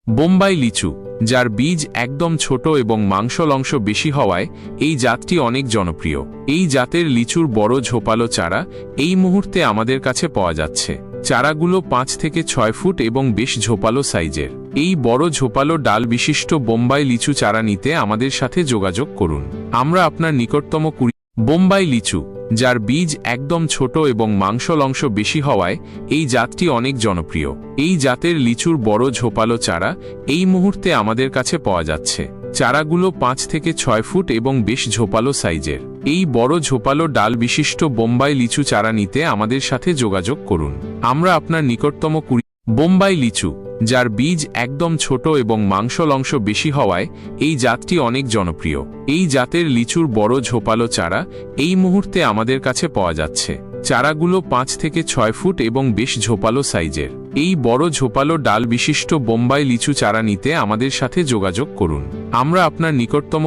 বোম্বাই লিচু, যার বীজ একদম ছোট এবং মাংসল অংশ বেশি হওয়ায় এই জাতটি অনেক জনপ্রিয়। এই জাতের লিচুর বড় ঝোপালো চারা এই মুহূর্তে আমাদের কাছে পাওয়া যাচ্ছে। চারাগুলো 5 থেকে 6 ফুট এবং বেশ ঝোপালো সাইজের। এই বড় ঝোপালো ডাল বিশিষ্ট বোম্বাই লিচু চারা নিতে আমাদের সাথে যোগাযোগ করুন। আমরা আপনার নিকটতম বোম্বাই লিচু, যার বীজ একদম ছোট এবং মাংসল অংশ বেশি হওয়ায় এই জাতটি অনেক জনপ্রিয়। এই জাতের লিচুর বড় ঝোপালো চারা এই মুহূর্তে আমাদের কাছে পাওয়া যাচ্ছে। চারাগুলো 5 থেকে 6 ফুট এবং বেশ ঝোপালো সাইজের। এই বড় ঝোপালো ডাল বিশিষ্ট বোম্বাই লিচু চারা নিতে আমাদের সাথে যোগাযোগ করুন। আমরা আপনার নিকটতম বোম্বাই লিচু, যার বীজ একদম ছোট এবং মাংসল অংশ বেশি হওয়ায় এই জাতটি অনেক জনপ্রিয়। এই জাতের লিচুর বড় ঝোপালো চারা এই মুহূর্তে আমাদের কাছে পাওয়া যাচ্ছে। চারাগুলো 5 থেকে 6 ফুট এবং বেশ ঝোপালো সাইজের। এই বড় ঝোপালো ডাল বিশিষ্ট বোম্বাই লিচু চারা নিতে আমাদের সাথে যোগাযোগ করুন। আমরা আপনার নিকটতম